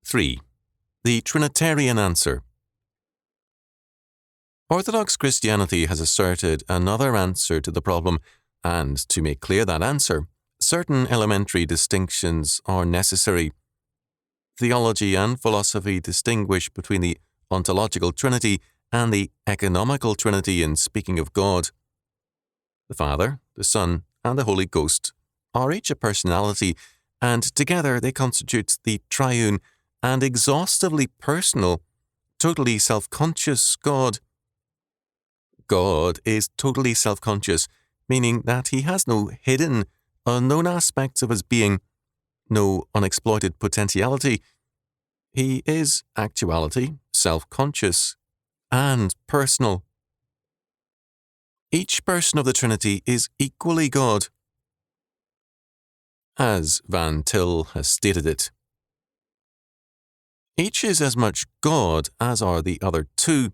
3. The Trinitarian answer. Orthodox Christianity has asserted another answer to the problem, and to make clear that answer, certain elementary distinctions are necessary. Theology and philosophy distinguish between the ontological Trinity and the economical Trinity in speaking of God. The Father, the Son, and the Holy Ghost are each a personality, and together they constitute the triune and exhaustively personal, totally self-conscious God. God is totally self-conscious, meaning that he has no hidden, unknown aspects of his being, no unexploited potentiality. He is actuality, self-conscious, and personal. Each person of the Trinity is equally God, as Van Til has stated it. Each is as much God as are the other two.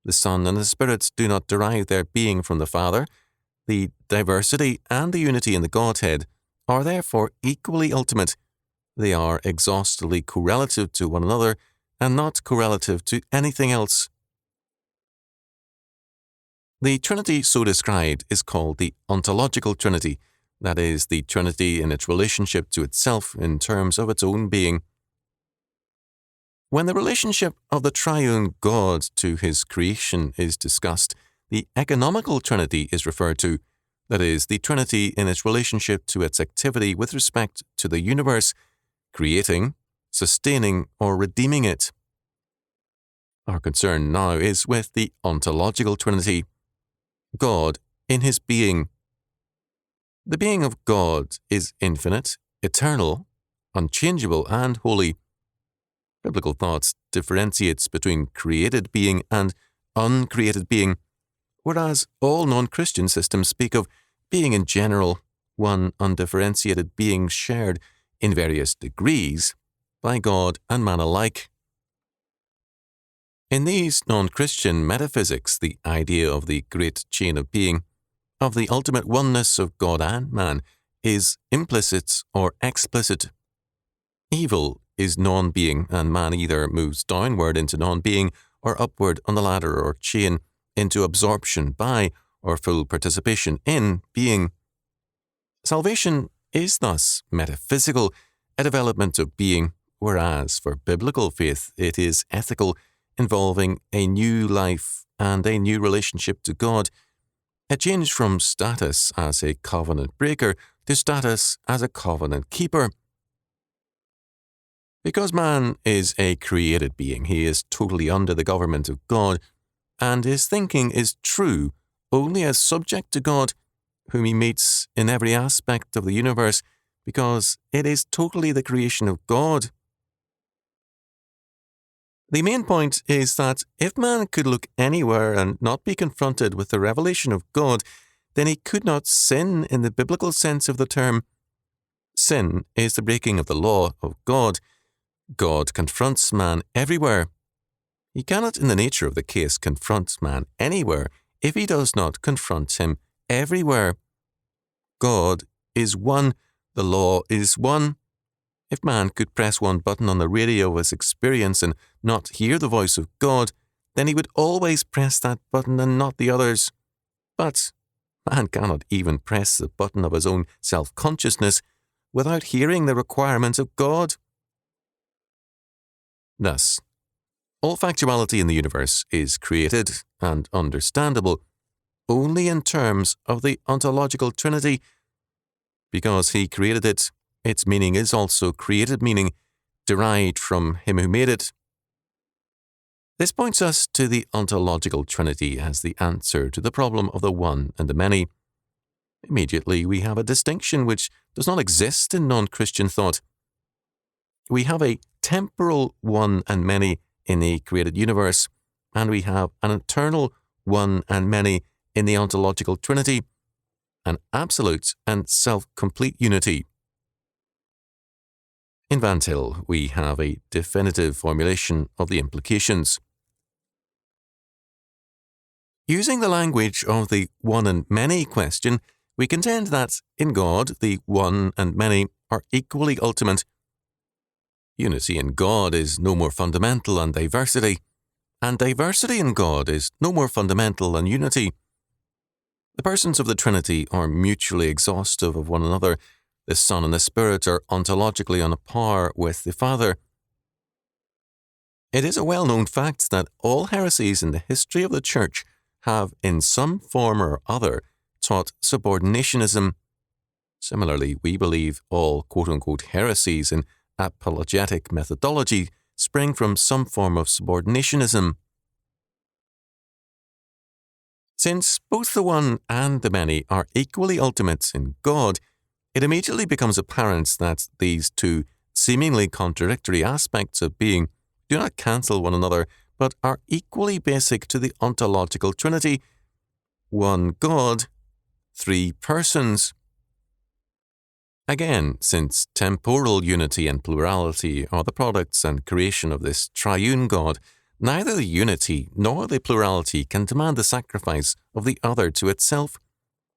The Son and the Spirit do not derive their being from the Father. The diversity and the unity in the Godhead are therefore equally ultimate. They are exhaustively correlative to one another and not correlative to anything else. The Trinity so described is called the ontological Trinity, that is, the Trinity in its relationship to itself in terms of its own being. When the relationship of the triune God to his creation is discussed, the economical Trinity is referred to, that is, the Trinity in its relationship to its activity with respect to the universe, creating, sustaining, or redeeming it. Our concern now is with the ontological Trinity, God in his being. The being of God is infinite, eternal, unchangeable, and holy. Biblical thought differentiates between created being and uncreated being, whereas all non-Christian systems speak of being in general, one undifferentiated being shared in various degrees by God and man alike. In these non-Christian metaphysics, the idea of the great chain of being, of the ultimate oneness of God and man, is implicit or explicit. Evil is non-being, and man either moves downward into non-being or upward on the ladder or chain into absorption by or full participation in being. Salvation is thus metaphysical, a development of being, whereas for biblical faith it is ethical, involving a new life and a new relationship to God, a change from status as a covenant breaker to status as a covenant keeper. Because man is a created being, he is totally under the government of God, and his thinking is true only as subject to God, whom he meets in every aspect of the universe, because it is totally the creation of God. The main point is that if man could look anywhere and not be confronted with the revelation of God, then he could not sin in the biblical sense of the term. Sin is the breaking of the law of God. God confronts man everywhere. He cannot, in the nature of the case, confront man anywhere if he does not confront him everywhere. God is one. The law is one. If man could press one button on the radio of his experience and not hear the voice of God, then he would always press that button and not the others. But man cannot even press the button of his own self-consciousness without hearing the requirements of God. Thus, all factuality in the universe is created and understandable only in terms of the ontological Trinity. Because he created it, its meaning is also created meaning, derived from him who made it. This points us to the ontological Trinity as the answer to the problem of the one and the many. Immediately we have a distinction which does not exist in non-Christian thought. We have a temporal one and many in the created universe, and we have an eternal one and many in the ontological Trinity, an absolute and self-complete unity. In Van Til, we have a definitive formulation of the implications. Using the language of the one and many question, we contend that in God, the one and many are equally ultimate. Unity in God is no more fundamental than diversity, and diversity in God is no more fundamental than unity. The persons of the Trinity are mutually exhaustive of one another. The Son and the Spirit are ontologically on a par with the Father. It is a well-known fact that all heresies in the history of the Church have, in some form or other, taught subordinationism. Similarly, we believe all quote-unquote heresies in apologetic methodology spring from some form of subordinationism. Since both the one and the many are equally ultimate in God, it immediately becomes apparent that these two seemingly contradictory aspects of being do not cancel one another, but are equally basic to the ontological Trinity: one God, three persons. Again, since temporal unity and plurality are the products and creation of this triune God, neither the unity nor the plurality can demand the sacrifice of the other to itself.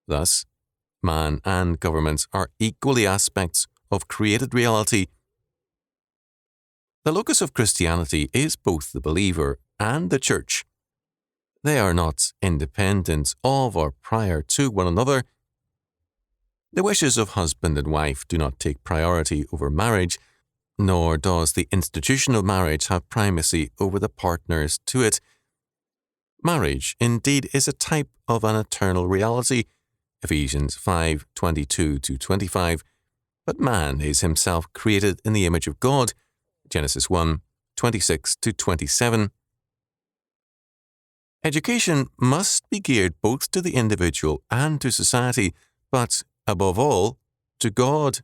Thus, man and government are equally aspects of created reality. The locus of Christianity is both the believer and the Church. They are not independent of or prior to one another. The wishes of husband and wife do not take priority over marriage, nor does the institution of marriage have primacy over the partners to it. Marriage, indeed, is a type of an eternal reality, Ephesians 5:22-25, but man is himself created in the image of God, Genesis 1:26-27. Education must be geared both to the individual and to society, but, above all, to God.